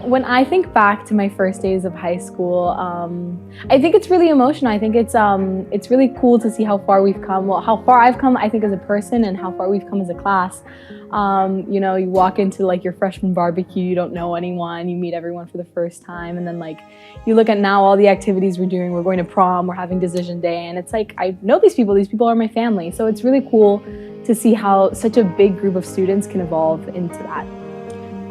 When I think back to my first days of high school, I think it's really emotional. I think it's really cool to see how far we've come. Well, how far I've come, I think, as a person, and how far we've come as a class. You know, you walk into like your freshman barbecue, you don't know anyone, you meet everyone for the first time, and then like you look at now all the activities we're doing. We're going to prom, we're having decision day, and it's like I know these people are my family. So it's really cool to see how such a big group of students can evolve into that.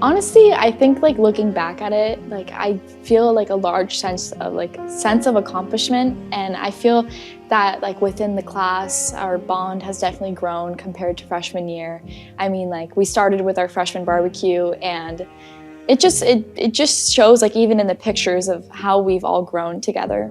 Honestly, I think like looking back at it, like I feel like a large sense of accomplishment, and I feel that like within the class, our bond has definitely grown compared to freshman year. I mean, like we started with our freshman barbecue, and it just shows like even in the pictures of how we've all grown together.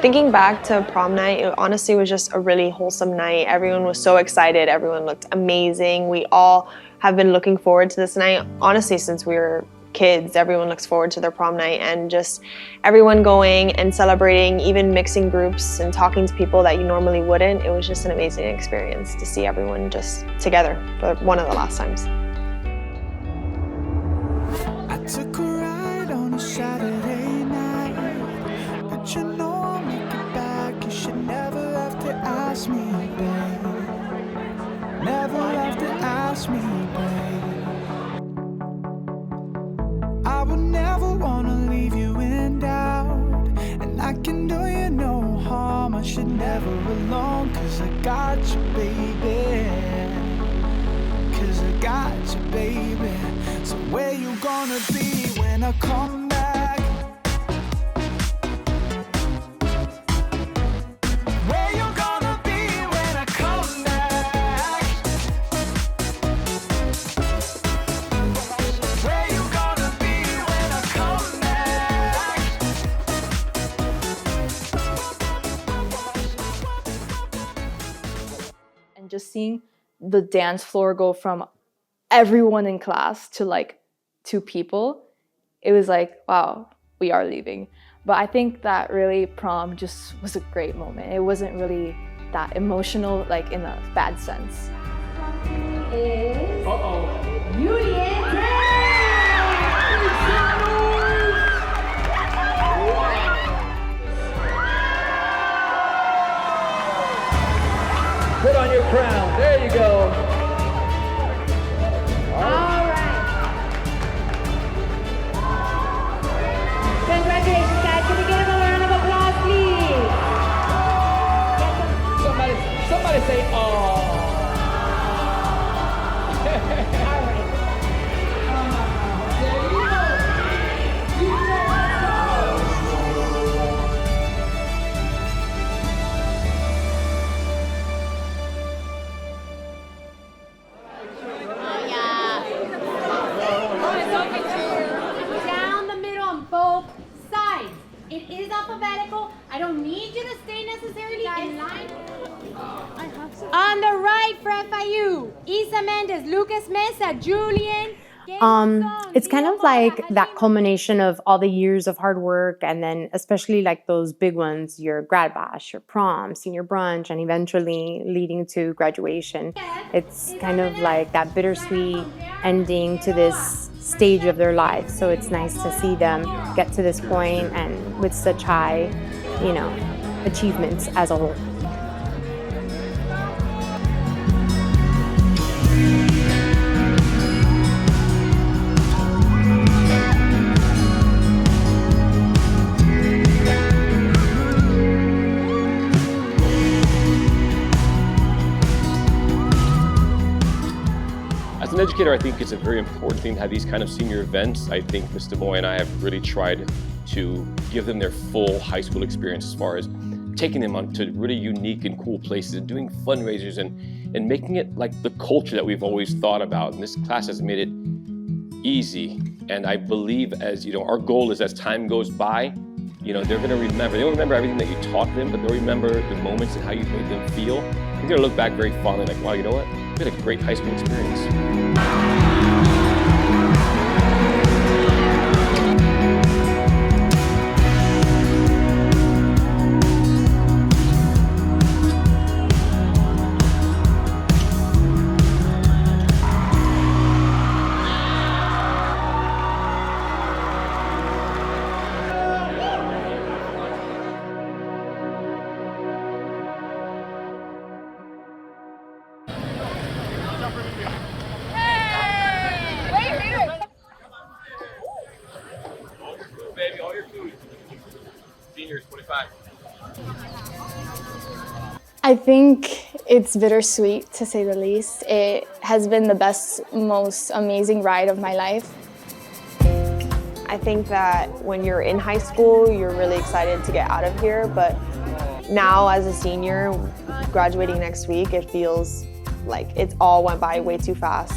Thinking back to prom night, it honestly was just a really wholesome night. Everyone was so excited. Everyone looked amazing. We all have been looking forward to this night. Honestly, since we were kids, everyone looks forward to their prom night, and just everyone going and celebrating, even mixing groups and talking to people that you normally wouldn't. It was just an amazing experience to see everyone just together for one of the last times. I took a ride on a Saturday night, but you know I'll make it back. You should never have to ask me, babe. Never have to ask me, babe. I would never wanna leave you in doubt, and I can do you no harm. I should never alone, 'cause I got you, baby. 'Cause I got you, baby. So where you gonna be when I come back? Where you gonna be when I come back? Where you gonna be when I come back? And just seeing the dance floor go from everyone in class to like 2 people, it was like, wow, we are leaving. But I think that really prom just was a great moment. It wasn't really that emotional, like in a bad sense. Put on your crown. There you go. All right. Congratulations, guys. Can we get him a round of applause, please? Somebody say, oh. All right. Down the middle on both sides. It is alphabetical. I don't need you to stay necessarily in line. On the right for FIU, Isa Mendez, Lucas Mesa, Julian. It's kind of like that culmination of all the years of hard work, and then especially like those big ones, your grad bash, your prom, senior brunch, and eventually leading to graduation. It's kind of like that bittersweet ending to this stage of their life. So it's nice to see them get to this point and with such high, achievements as a whole. As an educator, I think it's a very important thing to have these kind of senior events. I think Ms. DeMoy and I have really tried to give them their full high school experience as far as taking them on to really unique and cool places and doing fundraisers and making it like the culture that we've always thought about. And this class has made it easy. And I believe our goal is as time goes by, they're gonna remember. They won't remember everything that you taught them, but they'll remember the moments and how you made them feel. They're gonna look back very fondly like, wow, you know what? We had a great high school experience. Baby, all your food. Seniors, 25. I think it's bittersweet, to say the least. It has been the best, most amazing ride of my life. I think that when you're in high school, you're really excited to get out of here, but now as a senior, graduating next week, it feels like it's all went by way too fast.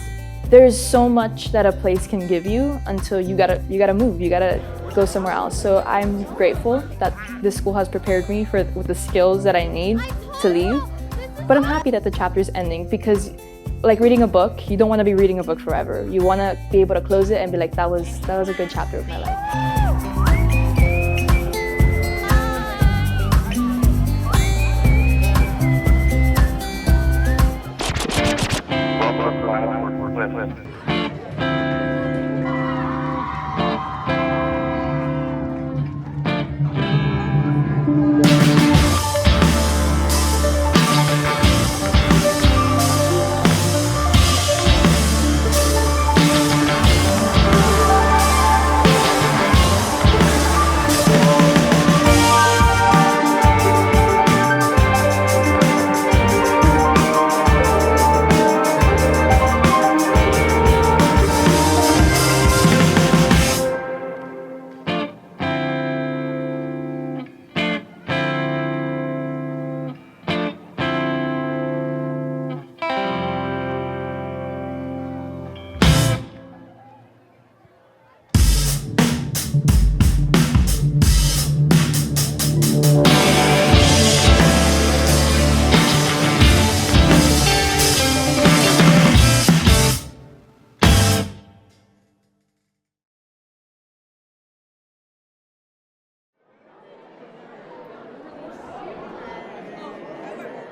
There's so much that a place can give you until you gotta move, you gotta go somewhere else. So I'm grateful that this school has prepared me with the skills that I need to leave. But I'm happy that the chapter is ending because, like reading a book, you don't want to be reading a book forever. You want to be able to close it and be like, that was a good chapter of my life.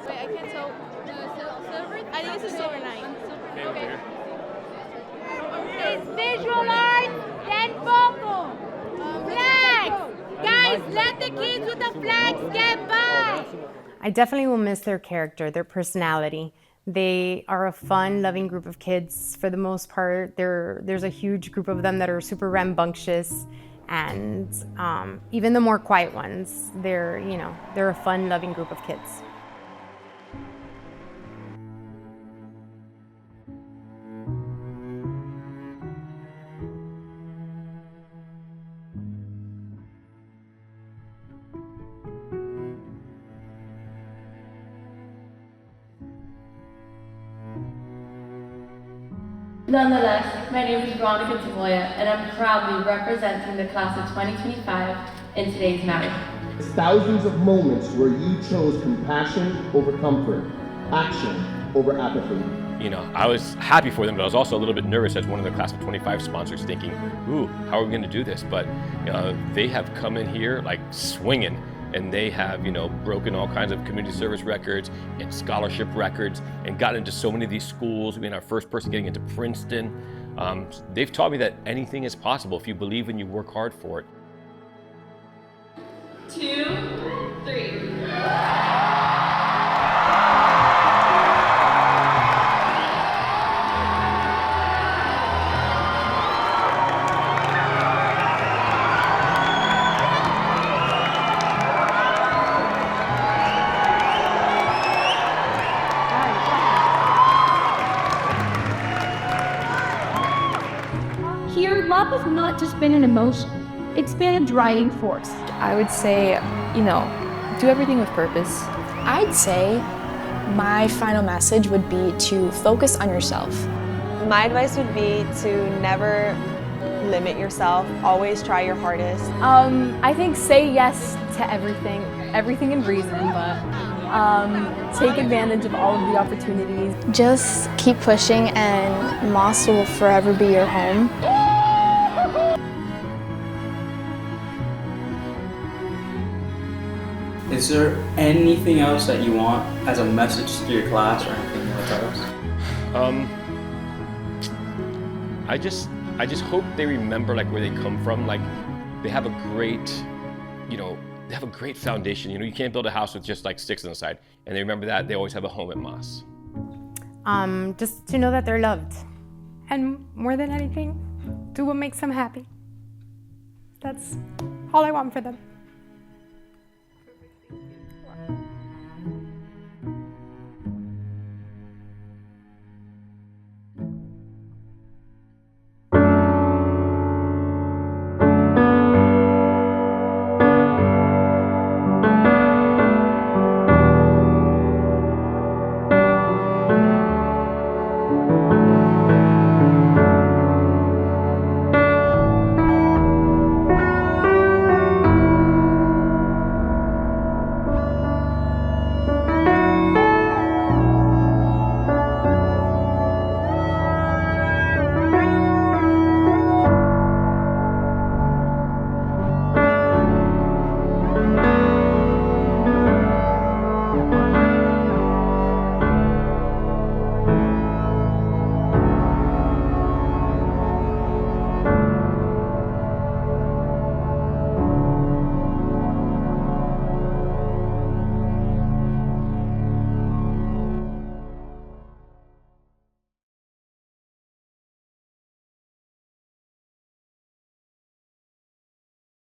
Wait, I can't tell. Silver? I think it's a silver night. Okay. It's visual arts, then vocal. Flags! Guys, let the kids with the flags get by! I definitely will miss their character, their personality. They are a fun, loving group of kids for the most part. There's a huge group of them that are super rambunctious, and even the more quiet ones, they're a fun, loving group of kids. Nonetheless, my name is Veronica Tavoya, and I'm proudly representing the class of 2025 in today's matter. Thousands of moments where you chose compassion over comfort, action over apathy. You know, I was happy for them, but I was also a little bit nervous as one of the class of 25 sponsors, thinking, ooh, how are we going to do this? But they have come in here like swinging. And they have, broken all kinds of community service records and scholarship records and gotten into so many of these schools. I mean, our first person getting into Princeton. They've taught me that anything is possible if you believe and you work hard for it. 2, 3. Here, love has not just been an emotion, it's been a driving force. I would say, do everything with purpose. I'd say my final message would be to focus on yourself. My advice would be to never limit yourself, always try your hardest. I think say yes to everything in reason, but take advantage of all of the opportunities. Just keep pushing, and Moss will forever be your home. Is there anything else that you want as a message to your class or anything you want to tell us? I just hope they remember where they come from. They have a great, they have a great foundation. You can't build a house with just sticks on the side. And they remember that they always have a home at Moss. just to know that they're loved. And more than anything, do what makes them happy. That's all I want for them.